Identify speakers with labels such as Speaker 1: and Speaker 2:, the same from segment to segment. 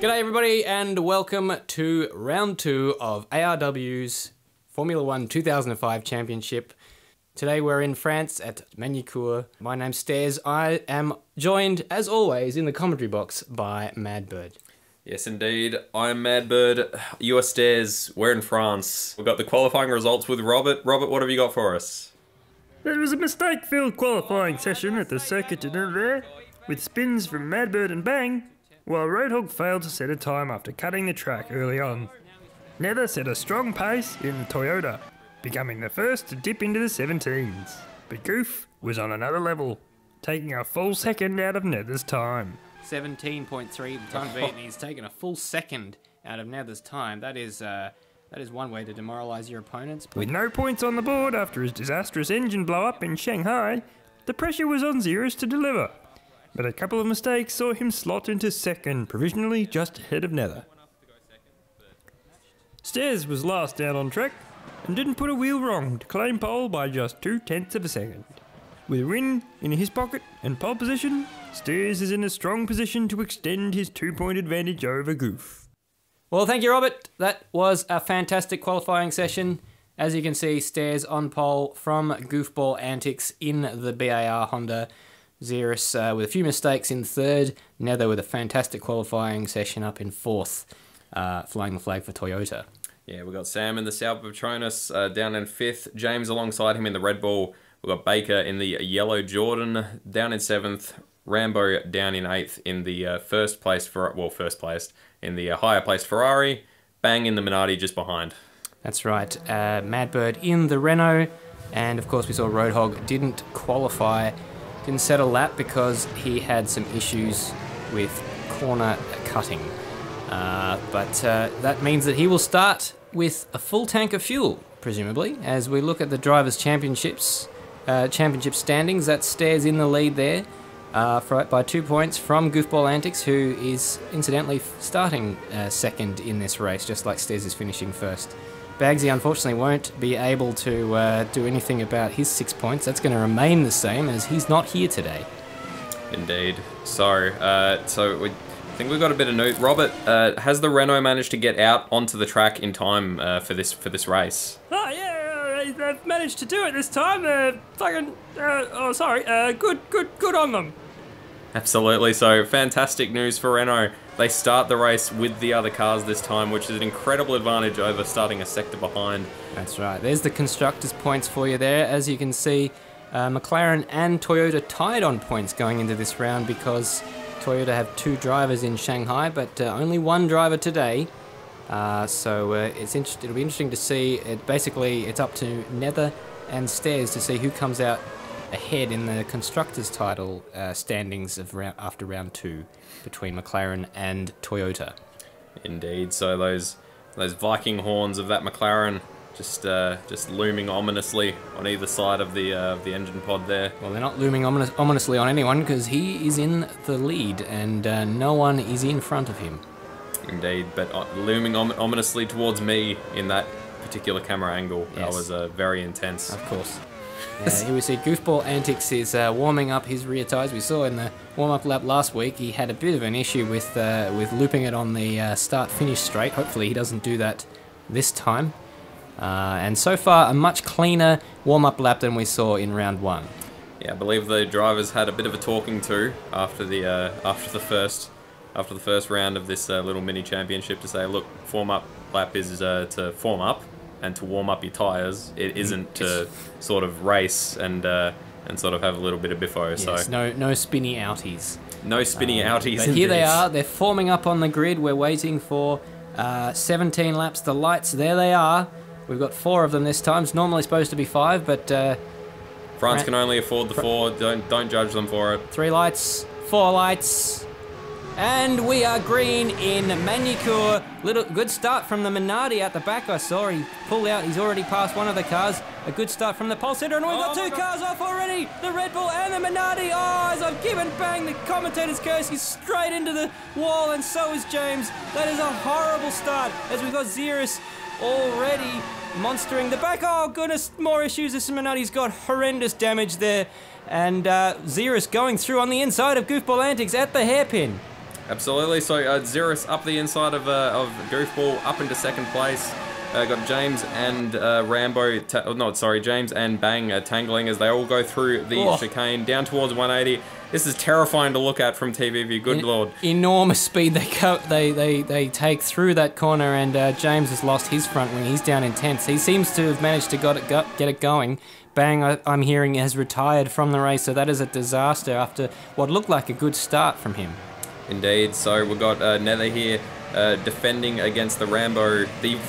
Speaker 1: G'day everybody and welcome to round 2 of ARW's Formula 1 2005 Championship. Today we're in France at Magny-Cours. My name's Stairs. I am joined, as always, in the commentary box by Madbird.
Speaker 2: Yes, indeed. I'm Madbird. You are Stairs. We're in France. We've got the qualifying results with Robert. Robert, what have you got for us?
Speaker 3: It was a mistake-filled qualifying session at the circuit with spins from Madbird and Bang, while Roadhog failed to set a time after cutting the track early on. Nether set a strong pace in the Toyota, becoming the first to dip into the 17s. But Goof was on another level, taking a full second out of Nether's time.
Speaker 1: 17.3 the time beat, and he's taken a full second out of Nether's time. That is one way to demoralise your opponents.
Speaker 3: With no points on the board after his disastrous engine blow-up in Shanghai, the pressure was on Ziras to deliver. But a couple of mistakes saw him slot into second, provisionally just ahead of Nether. Stairs was last out on track and didn't put a wheel wrong to claim pole by just 0.2 of a second. With a win in his pocket and pole position, Stairs is in a strong position to extend his 2-point advantage over Goof.
Speaker 1: Well, thank you, Robert. That was a fantastic qualifying session. As you can see, Stairs on pole from Goofball Antics in the BAR Honda. Ziras with a few mistakes in third. Nether with a fantastic qualifying session up in fourth, flying the flag for Toyota.
Speaker 2: Yeah, we've got Sam in the South Patronus down in fifth. James alongside him in the Red Bull. We've got Baker in the yellow Jordan down in seventh. Rambo down in eighth in the first place in the higher place Ferrari. Bang in the Minardi just behind.
Speaker 1: That's right. Madbird in the Renault, and of course we saw Roadhog didn't qualify. Didn't set a lap because he had some issues with corner cutting. But that means that he will start with a full tank of fuel, presumably, as we look at the Drivers' Championship standings. That Stairs in the lead there by 2 points from Goofball Antics, who is incidentally starting second in this race, just like Stairs is finishing first. Bagsy unfortunately won't be able to do anything about his 6 points. That's going to remain the same as he's not here today.
Speaker 2: Indeed. So I think we've got a bit of news. Robert, has the Renault managed to get out onto the track in time for this race?
Speaker 3: Oh yeah, they've managed to do it this time. Good on them.
Speaker 2: Absolutely. So fantastic news for Renault. They start the race with the other cars this time, which is an incredible advantage over starting a sector behind.
Speaker 1: That's right. There's the constructors' points for you there. As you can see, McLaren and Toyota tied on points going into this round because Toyota have 2 drivers in Shanghai, but only 1 driver today. So it'll be interesting to see. It's up to Nether and Stairs to see who comes out ahead in the constructors' title standings of after round 2 between McLaren and Toyota.
Speaker 2: Indeed. So those Viking horns of that McLaren just looming ominously on either side of the engine pod there.
Speaker 1: Well, they're not looming ominously on anyone because he is in the lead and no one is in front of him.
Speaker 2: Indeed, but looming ominously towards me in that particular camera angle. Yes. That was very intense.
Speaker 1: Of course. Here we see Goofball Antics is warming up his rear tyres. We saw in the warm-up lap last week he had a bit of an issue with looping it on the start-finish straight. Hopefully he doesn't do that this time. And so far, a much cleaner warm-up lap than we saw in round 1.
Speaker 2: Yeah, I believe the drivers had a bit of a talking to after the first round of this little mini championship to say, look, warm-up lap is to form up and to warm up your tyres. It isn't to sort of race and sort of have a little bit of biffo.
Speaker 1: Yes, so no spinny outies.
Speaker 2: No spinny outies.
Speaker 1: But here they are. They're forming up on the grid. We're waiting for 17 laps. The lights, there they are. We've got 4 of them this time. It's normally supposed to be 5, but
Speaker 2: France can only afford the 4. Don't judge them for it.
Speaker 1: 3 lights, 4 lights. And we are green in Magny-Cours. Good start from the Minardi at the back. I saw he pulled out. He's already passed one of the cars. A good start from the pole sitter, and we've got 2 cars off already. The Red Bull and the Minardi. Oh, as I've given Bang the commentator's curse, he's straight into the wall, and so is James. That is a horrible start, as we've got Ziras already monstering the back. Oh goodness, more issues. This Minardi's got horrendous damage there, and Ziras going through on the inside of Goofball Antics at the hairpin.
Speaker 2: Absolutely. So Ziras up the inside of Goofball, up into second place. Got James and James and Bang tangling as they all go through the chicane down towards 180. This is terrifying to look at from TV view. Good lord!
Speaker 1: Enormous speed they take through that corner, and James has lost his front wing. He's down in 10th. He seems to have managed to get it going. Bang, I'm hearing, has retired from the race, so that is a disaster after what looked like a good start from him.
Speaker 2: Indeed. So we've got Nether here defending against the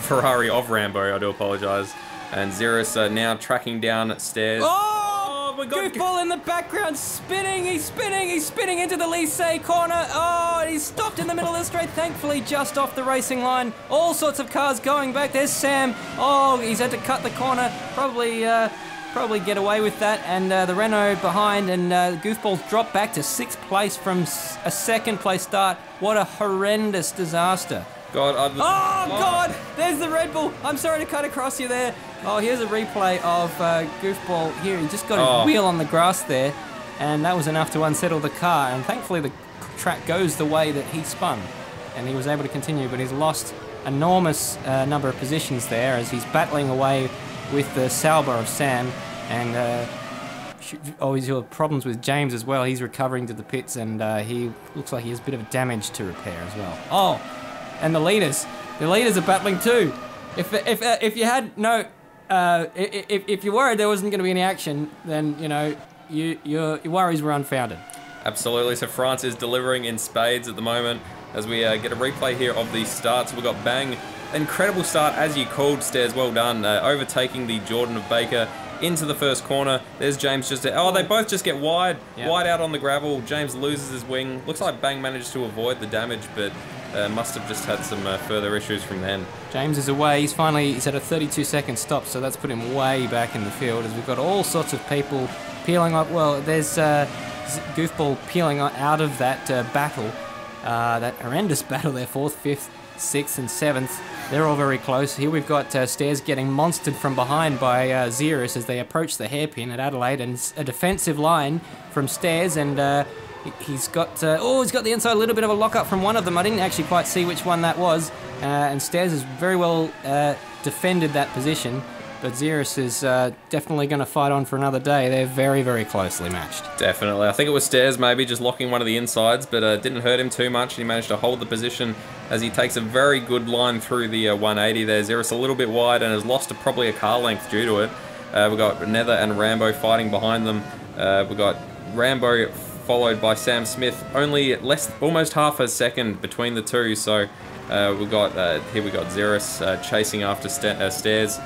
Speaker 2: Ferrari of Rambo. I do apologise. And Ziras now tracking down Stairs.
Speaker 1: Oh, we got Goofball in the background spinning. He's spinning into the Lycée corner. Oh, he's stopped in the middle of the straight. Thankfully, just off the racing line. All sorts of cars going back. There's Sam. Oh, he's had to cut the corner. Probably get away with that, and the Renault behind, and Goofball's dropped back to 6th place from a 2nd place start. What a horrendous disaster.
Speaker 2: God,
Speaker 1: God, there's the Red Bull. I'm sorry to cut across you there. Oh, here's a replay of Goofball here. He just got his wheel on the grass there, and that was enough to unsettle the car, and thankfully the track goes the way that he spun, and he was able to continue, but he's lost enormous number of positions there as he's battling away with the Sauber of Sam, and he's got problems with James as well. He's recovering to the pits, and he looks like he has a bit of damage to repair as well. Oh, and the leaders are battling too. If you had no, if you worried there wasn't going to be any action, then your worries were unfounded.
Speaker 2: Absolutely. So France is delivering in spades at the moment as we get a replay here of the starts. We've got Bang. Incredible start, as you called, Stairs. Well done. Overtaking the Jordan of Baker into the first corner. There's James just... Oh, they both just get wide. Yep. Wide out on the gravel. James loses his wing. Looks like Bang managed to avoid the damage, but must have just had some further issues from then.
Speaker 1: James is away. He's at a 32-second stop, so that's put him way back in the field as we've got all sorts of people peeling up. Well, there's Goofball peeling out of that battle, that horrendous battle there, 4th, 5th, 6th and 7th. They're all very close. Here we've got Stairs getting monstered from behind by Ziras as they approach the hairpin at Adelaide, and a defensive line from Stairs, and he's got the inside, a little bit of a lock-up from one of them. I didn't actually quite see which one that was, and Stairs has very well defended that position. But Ziras is definitely going to fight on for another day. They're very, very closely matched.
Speaker 2: Definitely. I think it was Stairs maybe just locking one of the insides, but didn't hurt him too much. He managed to hold the position as he takes a very good line through the 180 there. Ziras a little bit wide and has lost probably a car length due to it. We've got Nether and Rambo fighting behind them. We've got Rambo followed by Sam Smith. Only almost half a second between the two. So here we got Ziras chasing after Stairs.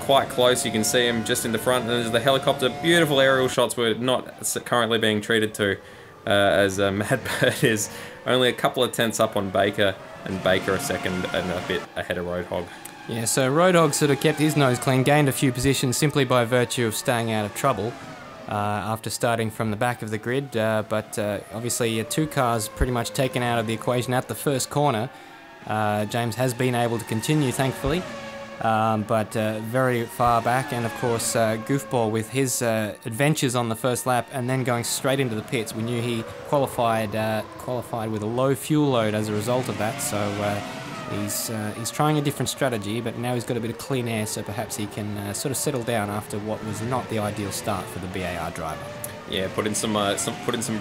Speaker 2: Quite close, you can see him just in the front, and there's the helicopter. Beautiful aerial shots we're not currently being treated to, as Madbird is only a couple of tenths up on Baker, and Baker a second and a bit ahead of Roadhog.
Speaker 1: Yeah, so Roadhog sort of kept his nose clean, gained a few positions simply by virtue of staying out of trouble after starting from the back of the grid, but obviously 2 cars pretty much taken out of the equation at the first corner. James has been able to continue, thankfully. But very far back, and of course Goofball with his adventures on the first lap and then going straight into the pits. We knew he qualified with a low fuel load as a result of that, so he's trying a different strategy, but now he's got a bit of clean air, so perhaps he can sort of settle down after what was not the ideal start for the BAR driver.
Speaker 2: Yeah, put in some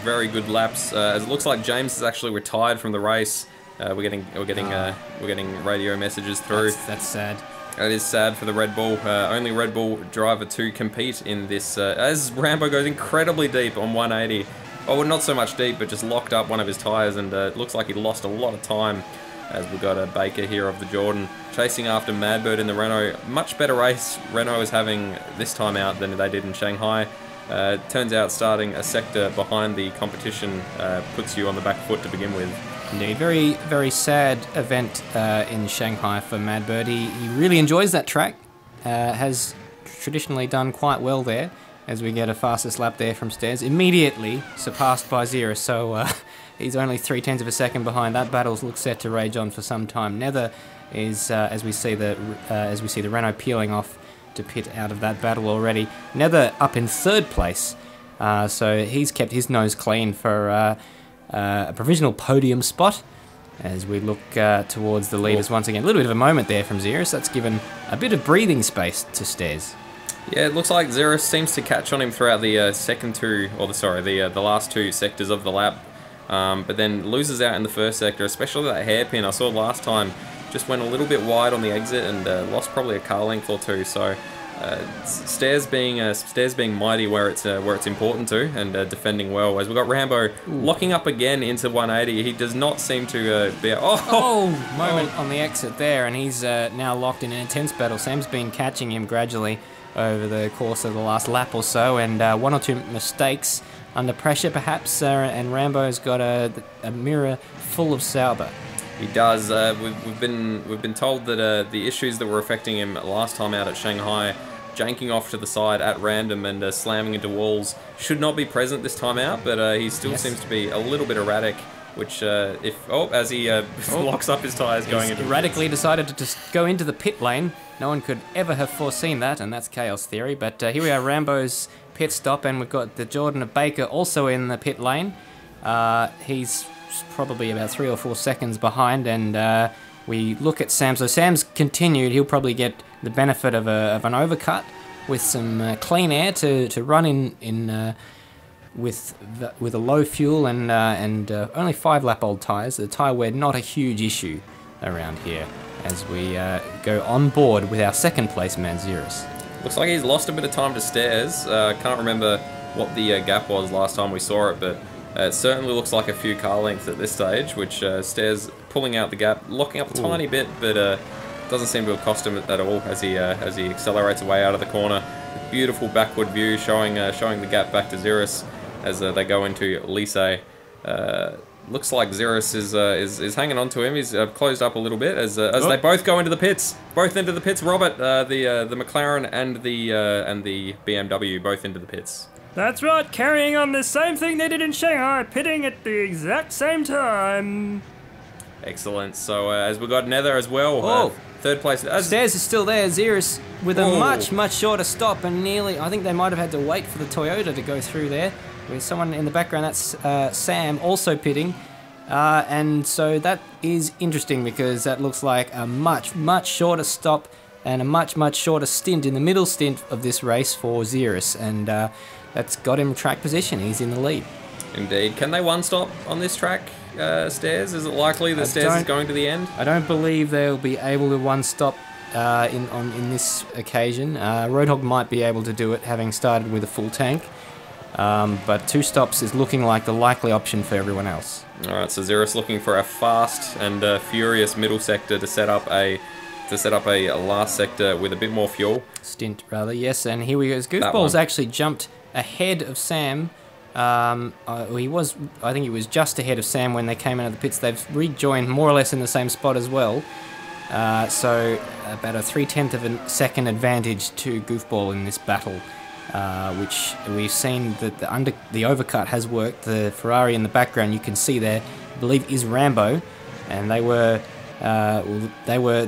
Speaker 2: very good laps. As it looks like James has actually retired from the race. We're getting radio messages through.
Speaker 1: That's sad.
Speaker 2: It is sad for the Red Bull. Only Red Bull driver to compete in this. As Rambo goes incredibly deep on 180. Oh, well, not so much deep, but just locked up one of his tyres, and it looks like he lost a lot of time. As we've got a Baker here of the Jordan chasing after Madbird in the Renault. Much better race Renault is having this time out than they did in Shanghai. Turns out starting a sector behind the competition puts you on the back foot to begin with.
Speaker 1: Indeed, very, very sad event in Shanghai for Madbird. He really enjoys that track, has traditionally done quite well there, as we get a fastest lap there from Stairs, immediately surpassed by Ziras, so he's only 0.3 of a second behind. That battle looks set to rage on for some time. Nether is, as we see the Renault peeling off to pit out of that battle already. Nether up in 3rd place, so he's kept his nose clean for a provisional podium spot as we look towards the leaders once again. A little bit of a moment there from Ziras. That's given a bit of breathing space to Stairs.
Speaker 2: Yeah, it looks like Ziras seems to catch on him throughout the the last two sectors of the lap, but then loses out in the first sector, especially that hairpin. I saw last time just went a little bit wide on the exit and lost probably a car length or two. So Stairs being mighty where it's important to, and defending well. As we've got Rambo locking up again into 180. He does not seem to be.
Speaker 1: Moment on the exit there, and he's now locked in an intense battle. Sam's been catching him gradually over the course of the last lap or so, and one or two mistakes under pressure perhaps, and Rambo's got a mirror full of Sauber.
Speaker 2: He does. We've been told that the issues that were affecting him last time out at Shanghai, janking off to the side at random and slamming into walls, should not be present this time out, but he still seems to be a little bit erratic, which as he locks up his tyres going into
Speaker 1: erratically decided to just go into the pit lane. No one could ever have foreseen that, and that's chaos theory. But here we are, Rambo's pit stop, and we've got the Jordan of Baker also in the pit lane. He's probably about 3 or 4 seconds behind, and we look at Sam. So Sam's continued. He'll probably get the benefit of an overcut with some clean air to run in with a low fuel and only 5-lap-old tyres. The tyre wear not a huge issue around here as we go on board with our second place man, Ziras.
Speaker 2: Looks like he's lost a bit of time to Stairs. Can't remember what the gap was last time we saw it, but it certainly looks like a few car lengths at this stage, which Stairs pulling out the gap, locking up a tiny bit, but doesn't seem to have cost him at all as he accelerates away out of the corner. Beautiful backward view showing the gap back to Ziras as they go into Lycée. Looks like Ziras is hanging on to him. He's closed up a little bit as they both go into the pits. Both into the pits. Robert, the McLaren and the BMW both into the pits.
Speaker 3: That's right, carrying on the same thing they did in Shanghai, pitting at the exact same time.
Speaker 2: Excellent. So as we got Nether as well, third place.
Speaker 1: Stairs is still there. Ziras with a much shorter stop, and I think they might have had to wait for the Toyota to go through there. With someone in the background, that's Sam, also pitting. And so that is interesting because that looks like a much shorter stop and a much shorter stint in the middle stint of this race for Ziras, and that's got him track position. He's in the lead.
Speaker 2: Indeed. Can they one stop on this track, Stairs? Is it likely that Stairs is going to the end?
Speaker 1: I don't believe they'll be able to one stop in this occasion. Roadhog might be able to do it, having started with a full tank. But 2 stops is looking like the likely option for everyone else.
Speaker 2: All right, so Ziras looking for a fast and furious middle sector to set up a last sector with a bit more fuel.
Speaker 1: Stint, rather, yes. And here we go. Goofball's actually jumped ahead of Sam. I think he was just ahead of Sam when they came out of the pits. They've rejoined more or less in the same spot as well. So about a 3/10 of a second advantage to Goofball in this battle. Which we've seen that the overcut has worked. The Ferrari in the background you can see there, I believe, is Rambo, and the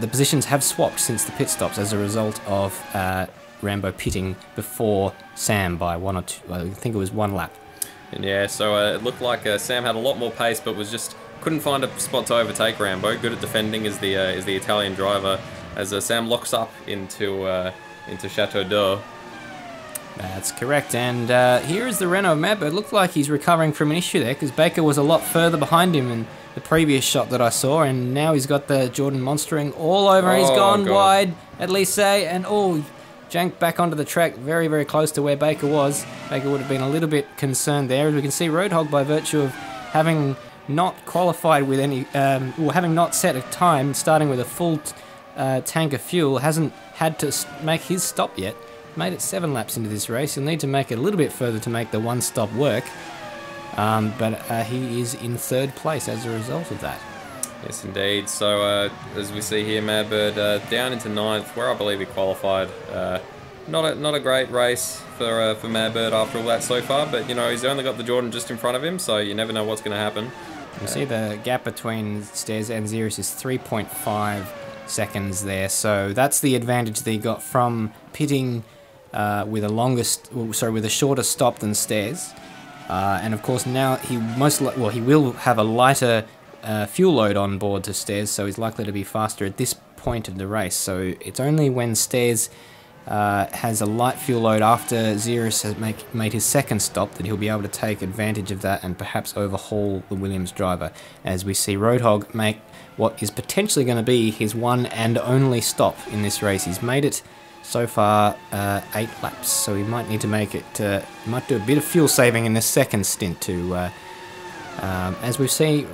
Speaker 1: positions have swapped since the pit stops as a result of Rambo pitting before Sam by 1 or 2. I think it was 1 lap.
Speaker 2: And yeah, so it looked like Sam had a lot more pace, but couldn't find a spot to overtake Rambo. Good at defending is the Italian driver as Sam locks up into Chateau d'Eau.
Speaker 1: That's correct, and here is the Renault Madbird. It looked like he's recovering from an issue there because Baker was a lot further behind him in the previous shot that I saw, and now he's got the Jordan monstering all over. He's gone wide at Lycée, and janked back onto the track very close to where Baker was. Baker would have been a little bit concerned there. As we can see, Roadhog, by virtue of having not qualified with any, having not set a time, starting with a full tank of fuel, hasn't had to make his stop yet. Made it 7 laps into this race. He'll need to make it a little bit further to make the one stop work. But he is in 3rd place as a result of that.
Speaker 2: Yes, indeed. So as we see here, Madbird down into 9th, where I believe he qualified. Not a great race for Madbird after all that so far, but he's only got the Jordan just in front of him, so you never know what's going to happen.
Speaker 1: You see the gap between Stairs and Ziras is 3.5 seconds there, so that's the advantage that he got from pitting with a shorter stop than Stairs. And of course now he he will have a lighter fuel load on board to Stairs, so he's likely to be faster at this point of the race. So it's only when Stairs has a light fuel load after Ziras has made his second stop that he'll be able to take advantage of that and perhaps overhaul the Williams driver, as we see Roadhog make what is potentially going to be his one and only stop in this race. He's made it so far 8 laps, so he might need to make it, might do a bit of fuel saving in this second stint to, as we see,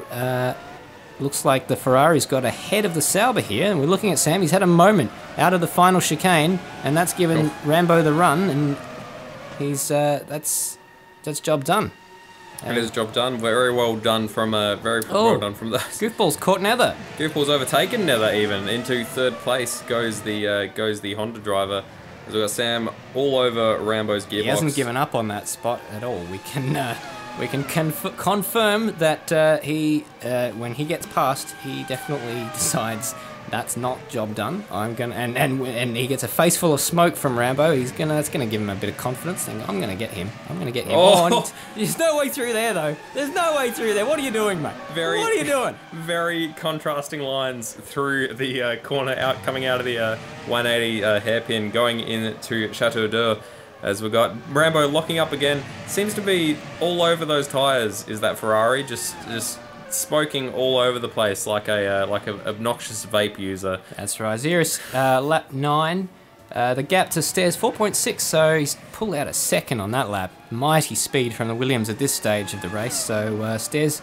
Speaker 1: looks like the Ferrari's got ahead of the Sauber here, and we're looking at Sam. He's had a moment out of the final chicane, and that's given Rambo the run, and he's that's job done.
Speaker 2: It is job done. Very well done from well done from the
Speaker 1: Goofball's caught Nether.
Speaker 2: Goofball's overtaken Nether even. Into third place goes the Honda driver. As we've got Sam all over Rambo's gearbox.
Speaker 1: He hasn't given up on that spot at all. We can confirm that he, when he gets past, he definitely decides that's not job done. I'm gonna and he gets a face full of smoke from Rambo. That's gonna give him a bit of confidence. Saying, I'm gonna get him. I'm gonna get him. Oh, there's no way through there though. There's no way through there. What are you doing, mate? What are you doing?
Speaker 2: Very contrasting lines through the corner coming out of the 180 hairpin going into Chateau d'Eau. As we've got Rambo locking up again. Seems to be all over those tyres, is that Ferrari. Just smoking all over the place like a obnoxious vape user.
Speaker 1: That's right. Ziras, lap 9. The gap to Stairs, 4.6, so he's pulled out a second on that lap. Mighty speed from the Williams at this stage of the race. So Stairs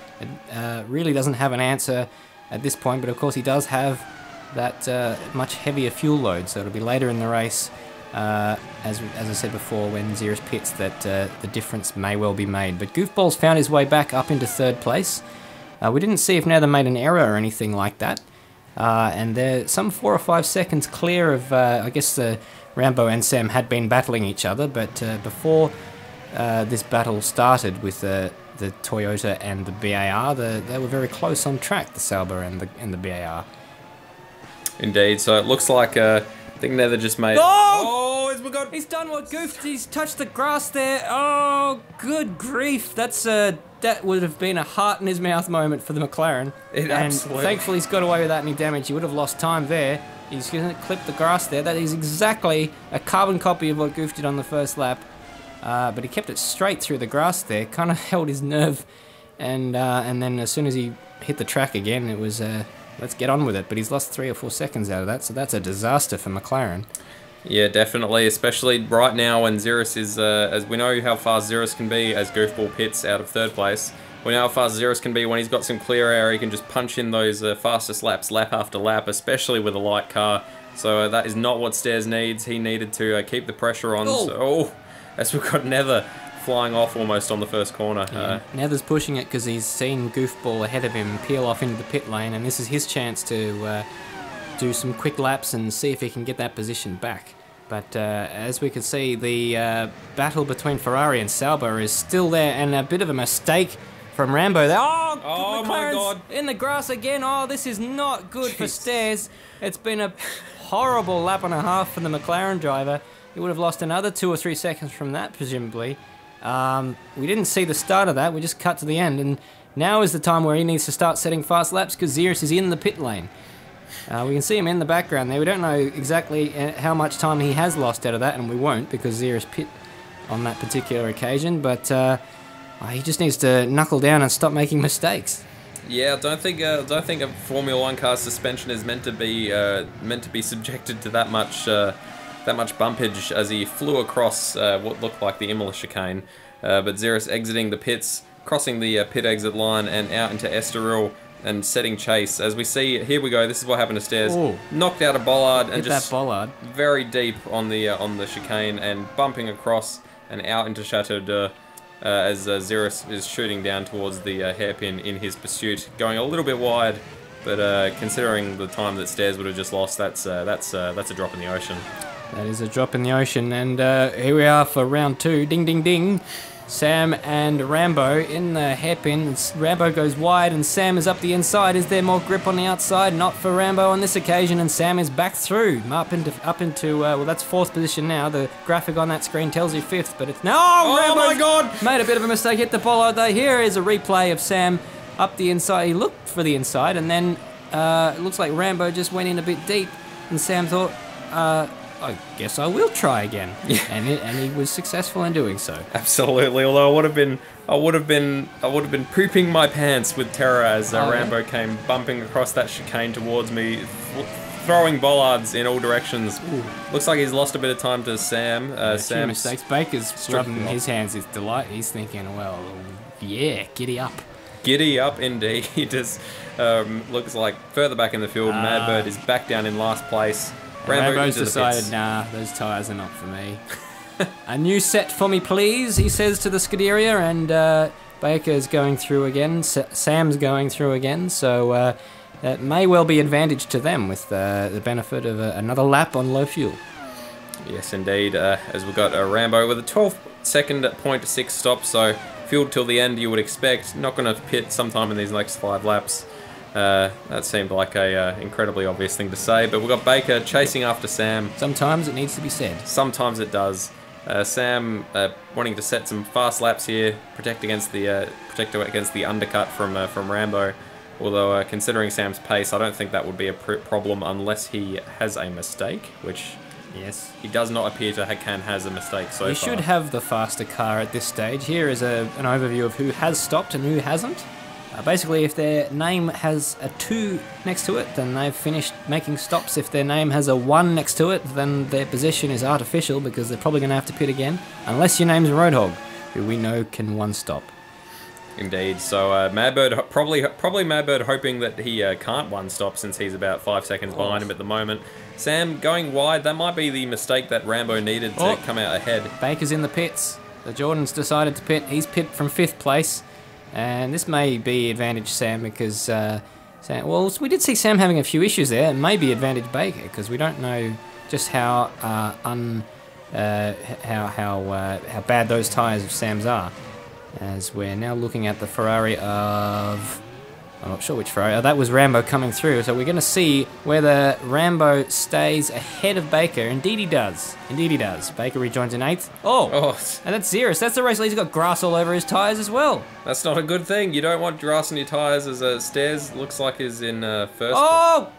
Speaker 1: really doesn't have an answer at this point, but of course he does have that much heavier fuel load, so it'll be later in the race. As I said before, when Ziras pits, that the difference may well be made. But Goofball's found his way back up into third place. We didn't see if Nether made an error or anything like that. And they're some 4 or 5 seconds clear of, I guess, Rambo and Sam had been battling each other. But before this battle started with the Toyota and the BAR, they were very close on track, the Sauber and the BAR.
Speaker 2: Indeed. So it looks like I think Nether just made.
Speaker 1: He's done what goofed. He's touched the grass there. Oh, good grief! That would have been a heart in his mouth moment for the McLaren.
Speaker 2: Absolutely.
Speaker 1: Thankfully he's got away without any damage. He would have lost time there. He's going to clip the grass there. That is exactly a carbon copy of what Goof did on the first lap. But he kept it straight through the grass there. Kind of held his nerve, and then as soon as he hit the track again, it was let's get on with it. But he's lost 3 or 4 seconds out of that, so that's a disaster for McLaren.
Speaker 2: Yeah, definitely, especially right now when Ziras is, as we know how fast Ziras can be as Goofball pits out of third place. We know how fast Ziras can be when he's got some clear air. He can just punch in those fastest laps, lap after lap, especially with a light car. So that is not what Stairs needs. He needed to keep the pressure on. So, as we've got Nether flying off almost on the first corner.
Speaker 1: Yeah. Nether's pushing it because he's seen Goofball ahead of him peel off into the pit lane, and this is his chance to do some quick laps and see if he can get that position back. But as we can see, the battle between Ferrari and Sauber is still there, and a bit of a mistake from Rambo there. Oh my God! In the grass again. Oh, this is not good for Stairs. It's been a horrible lap and a half for the McLaren driver. He would have lost another 2 or 3 seconds from that, presumably. We didn't see the start of that. We just cut to the end, and now is the time where he needs to start setting fast laps because Ziras is in the pit lane. We can see him in the background there. We don't know exactly how much time he has lost out of that, and we won't because Ziras pit on that particular occasion. But he just needs to knuckle down and stop making mistakes.
Speaker 2: Yeah, I don't think a Formula 1 car suspension is meant to be subjected to that much bumpage as he flew across what looked like the Imola chicane. But Ziras exiting the pits, crossing the pit exit line, and out into Estoril. And setting chase. As we see, here we go. This is what happened to Stairs.
Speaker 1: Ooh.
Speaker 2: Knocked out a bollard and just
Speaker 1: that bollard
Speaker 2: very deep on the chicane and bumping across and out into Chateau d'Eau as Ziras is shooting down towards the hairpin in his pursuit, going a little bit wide. But considering the time that Stairs would have just lost, that's a drop in the ocean.
Speaker 1: That is a drop in the ocean, and here we are for round 2. Ding, ding, ding. Sam and Rambo in the hairpin. Rambo goes wide and Sam is up the inside. Is there more grip on the outside? Not for Rambo on this occasion, and Sam is back through. Up into well, that's 4th position now. The graphic on that screen tells you 5th, but it's now...
Speaker 2: Oh
Speaker 1: Rambo's
Speaker 2: my God!
Speaker 1: Made a bit of a mistake, hit the ball out there. Here is a replay of Sam up the inside. He looked for the inside, and then it looks like Rambo just went in a bit deep, and Sam thought, I guess I will try again. Yeah. And he was successful in doing so.
Speaker 2: Absolutely. Although I would have been pooping my pants with terror as Rambo came bumping across that chicane towards me, throwing bollards in all directions. Ooh. Looks like he's lost a bit of time to Sam.
Speaker 1: Sam mistakes. Baker's rubbing his hands with delight. He's thinking, well, yeah, giddy up.
Speaker 2: Giddy up indeed. As looks like further back in the field, Madbird is back down in last place.
Speaker 1: Rambo's decided, nah, those tyres are not for me. A new set for me, please, he says to the Scuderia, and Baker's going through again. Sam's going through again, so it may well be advantage to them with the benefit of another lap on low fuel.
Speaker 2: Yes, indeed, as we've got Rambo with a 12-second 0.6 stop, so fueled till the end you would expect. Not going to pit sometime in these next 5 laps. That seemed like a incredibly obvious thing to say, but we've got Baker chasing after Sam.
Speaker 1: Sometimes it needs to be said.
Speaker 2: Sometimes it does. Sam wanting to set some fast laps here, protect against the undercut from Rambo. Although considering Sam's pace, I don't think that would be a problem unless he has a mistake, which
Speaker 1: yes,
Speaker 2: he does not appear to has a mistake so far.
Speaker 1: We should have the faster car at this stage. Here is an overview of who has stopped and who hasn't. Basically, if their name has a 2 next to it, then they've finished making stops. If their name has a 1 next to it, then their position is artificial because they're probably going to have to pit again. Unless your name's Roadhog, who we know can 1 stop.
Speaker 2: Indeed. So Madbird, probably Madbird hoping that he can't 1 stop since he's about 5 seconds behind him at the moment. Sam going wide, that might be the mistake that Rambo needed to come out ahead.
Speaker 1: Baker's in the pits. The Jordans decided to pit. He's pit from 5th place. And this may be advantage Sam because Sam, well, we did see Sam having a few issues there. It may be advantage Baker because we don't know just how bad those tyres of Sam's are. As we're now looking at the Ferrari of, I'm not sure which Ferrari. Oh, that was Rambo coming through. So we're going to see whether Rambo stays ahead of Baker. Indeed he does. Indeed he does. Baker rejoins in 8th. And that's Ziras. That's the race leader. He's got grass all over his tyres as well.
Speaker 2: That's not a good thing. You don't want grass on your tyres as Stairs looks like is in first.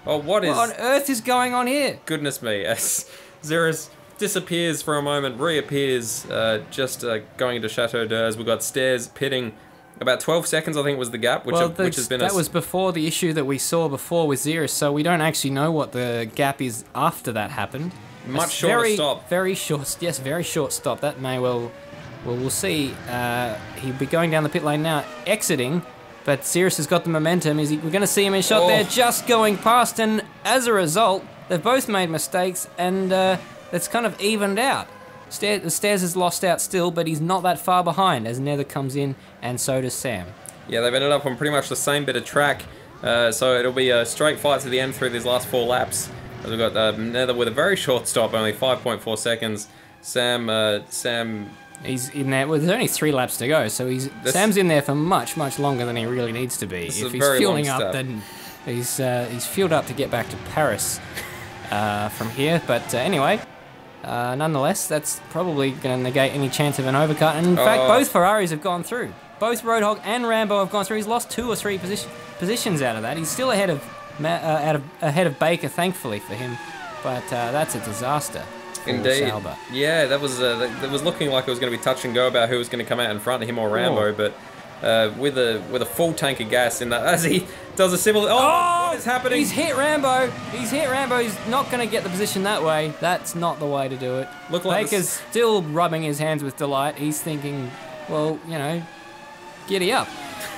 Speaker 2: What
Speaker 1: on earth is going on here?
Speaker 2: Goodness me. As Ziras disappears for a moment, reappears just going into Chateau d'Urs. We've got Stairs pitting. About 12 seconds, I think, was the gap, which has been...
Speaker 1: That was before the issue that we saw before with Ziras, so we don't actually know what the gap is after that happened.
Speaker 2: Much shorter stop.
Speaker 1: Very short, yes, very short stop. That may well we'll see. He'll be going down the pit lane now, exiting, but Ziras has got the momentum. We're going to see him in shot there, just going past, and as a result, they've both made mistakes, and it's kind of evened out. The Stairs has lost out still, but he's not that far behind as Nether comes in, and so does Sam.
Speaker 2: Yeah, they've ended up on pretty much the same bit of track, so it'll be a straight fight to the end through these last 4 laps. As we've got Nether with a very short stop, only 5.4 seconds. Sam...
Speaker 1: He's in there. Well, there's only 3 laps to go, so Sam's in there for much, much longer than he really needs to be. If he's fueling up, then he's fueled up to get back to Paris from here. But anyway... nonetheless, that's probably going to negate any chance of an overcut. And in fact, both Ferraris have gone through. Both Roadhog and Rambo have gone through. He's lost 2 or 3 positions out of that. He's still ahead of Baker, thankfully for him. But that's a disaster.
Speaker 2: Indeed. Yeah, that was looking like it was going to be touch and go about who was going to come out in front of him or Rambo, but with a full tank of gas in that, as he does a similar... what is happening?
Speaker 1: He's hit Rambo. He's not going to get the position that way. That's not the way to do it. Baker's still rubbing his hands with delight. He's thinking, well, you know, giddy up.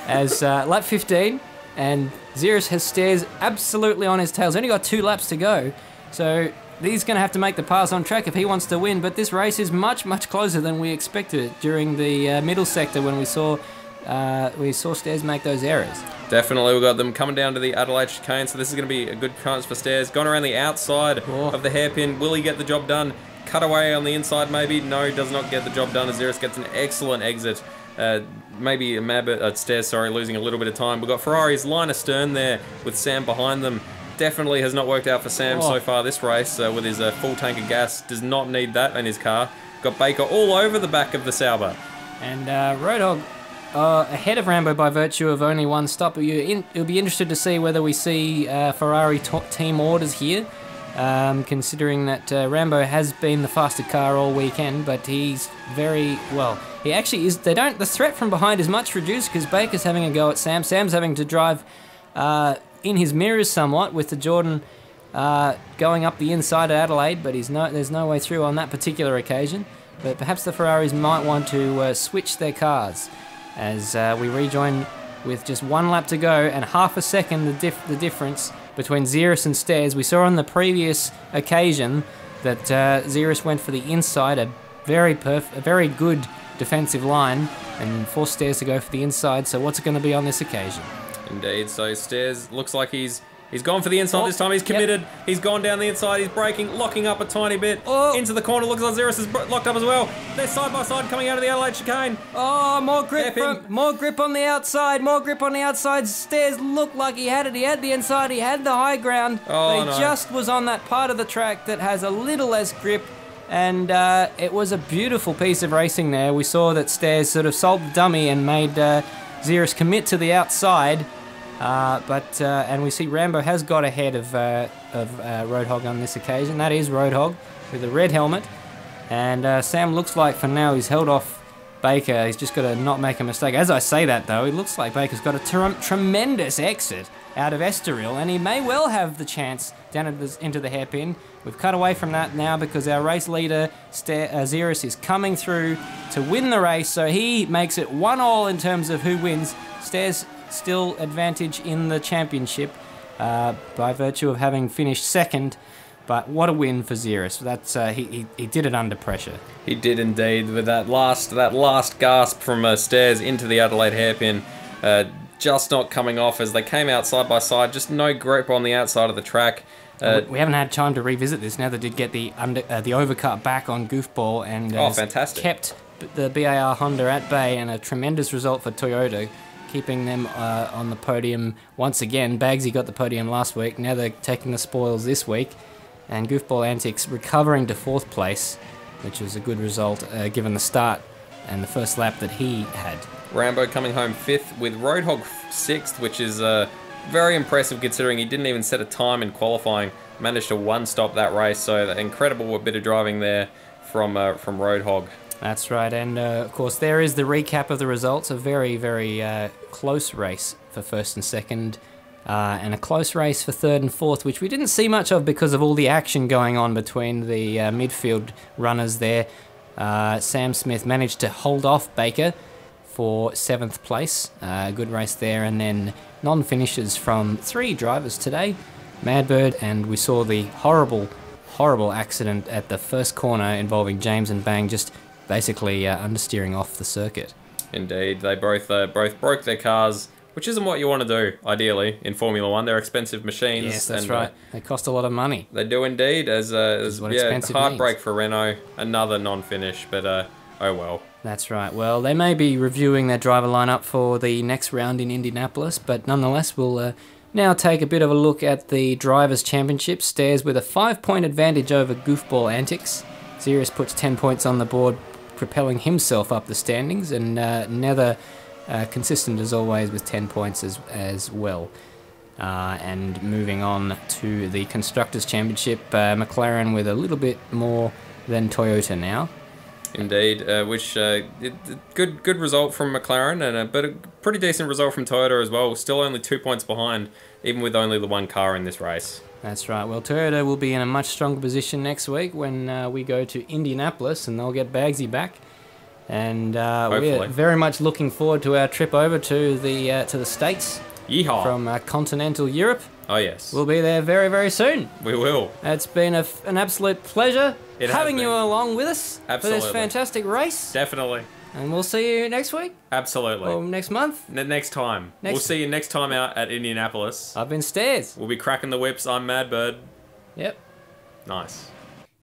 Speaker 1: As lap 15, and Ziras has Stairs absolutely on his tail. He's only got 2 laps to go, so he's going to have to make the pass on track if he wants to win. But this race is much, much closer than we expected it during the middle sector when we saw Stairs make those errors.
Speaker 2: Definitely, we've got them coming down to the Adelaide chicane, so this is going to be a good chance for Stairs. Gone around the outside of the hairpin. Will he get the job done? cutaway on the inside maybe. No, does not get the job done as Ziras gets an excellent exit. Maybe a Madbird Stairs, sorry, losing a little bit of time. We've got Ferrari's line astern there with Sam behind them. Definitely has not worked out for Sam so far this race with his full tank of gas. Does not need that in his car. Got Baker all over the back of the Sauber.
Speaker 1: And Roadhog ahead of Rambo by virtue of only one stop. You'll be interested to see whether we see Ferrari team orders here, considering that Rambo has been the faster car all weekend, but he's very well. He actually is. The threat from behind is much reduced because Baker's having a go at Sam. Sam's having to drive in his mirrors somewhat with the Jordan going up the inside of Adelaide, but there's no way through on that particular occasion. But perhaps the Ferraris might want to switch their cars as we rejoin with just one lap to go and half a second the difference between Ziras and Stairs. We saw on the previous occasion that Ziras went for the inside, a very good defensive line, and forced Stairs to go for the inside. So what's it going to be on this occasion?
Speaker 2: Indeed, so Stairs looks like he's gone for the inside this time. He's committed. Yep. He's gone down the inside. He's braking, locking up a tiny bit. Into the corner. Looks like Ziras is locked up as well. They're side by side coming out of the Adelaide chicane.
Speaker 1: More grip on the outside. More grip on the outside. Stairs looked like he had it. He had the inside. He had the high ground. Just was on that part of the track that has a little less grip. And it was a beautiful piece of racing there. We saw that Stairs sort of sold the dummy and made Ziras commit to the outside. And we see Rambo has got ahead of Roadhog on this occasion. That is Roadhog with a red helmet. And Sam looks like for now he's held off Baker. He's just got to not make a mistake. As I say that though, it looks like Baker's got a tremendous exit out of Estoril, and he may well have the chance down into the hairpin. We've cut away from that now because our race leader, Ziras, is coming through to win the race. So he makes it 1-1 in terms of who wins. Stairs still advantage in the championship by virtue of having finished second, but what a win for Ziras. That's he did it under pressure. He
Speaker 2: did indeed, with that last gasp from Stairs into the Adelaide hairpin, just not coming off as they came out side by side. Just no grip on the outside of the track.
Speaker 1: We haven't had time to revisit this now. They did get the overcut back on Goofball and
Speaker 2: fantastic.
Speaker 1: Kept the BAR Honda at bay, and a tremendous result for Toyota, keeping them on the podium once again. Bagsy got the podium last week. Now they're taking the spoils this week. And Goofball Antics recovering to 4th place, which was a good result given the start and the first lap that he had.
Speaker 2: Rambo coming home 5th with Roadhog 6th, which is very impressive considering he didn't even set a time in qualifying. Managed to one-stop that race, so incredible bit of driving there from Roadhog.
Speaker 1: That's right, and of course there is the recap of the results. A very, very close race for 1st and 2nd, and a close race for 3rd and 4th, which we didn't see much of because of all the action going on between the midfield runners there. Sam Smith managed to hold off Baker for 7th place. Good race there, and then non-finishes from 3 drivers today. Madbird, and we saw the horrible accident at the first corner involving James and Bang, just basically understeering off the circuit.
Speaker 2: Indeed, they both broke their cars, which isn't what you want to do, ideally, in Formula 1. They're expensive machines.
Speaker 1: Yes, that's right. They cost a lot of money.
Speaker 2: They do indeed, heartbreak for Renault. Another non-finish, but oh well.
Speaker 1: That's right. Well, they may be reviewing their driver lineup for the next round in Indianapolis, but nonetheless, we'll now take a bit of a look at the Drivers' Championship. Stairs with a 5-point advantage over Goofball Antics. Ziras puts 10 points on the board, propelling himself up the standings, and Nether consistent as always with 10 points as well. And moving on to the Constructors' Championship, McLaren with a little bit more than Toyota now.
Speaker 2: Indeed, which good result from McLaren, but a pretty decent result from Toyota as well. Still only 2 points behind, even with only the one car in this race.
Speaker 1: That's right. Well, Toyota will be in a much stronger position next week when we go to Indianapolis, and they'll get Bagsy back. And we're very much looking forward to our trip over to the States.
Speaker 2: Yeehaw!
Speaker 1: From continental Europe.
Speaker 2: Oh yes.
Speaker 1: We'll be there very, very soon.
Speaker 2: We will.
Speaker 1: It's been an absolute pleasure having you along with us for this fantastic race.
Speaker 2: Definitely.
Speaker 1: And we'll see you next week.
Speaker 2: Absolutely.
Speaker 1: Or next month.
Speaker 2: Next time. We'll see you next time out at Indianapolis.
Speaker 1: I've been Stairs.
Speaker 2: We'll be cracking the whips. I'm Madbird.
Speaker 1: Yep.
Speaker 2: Nice.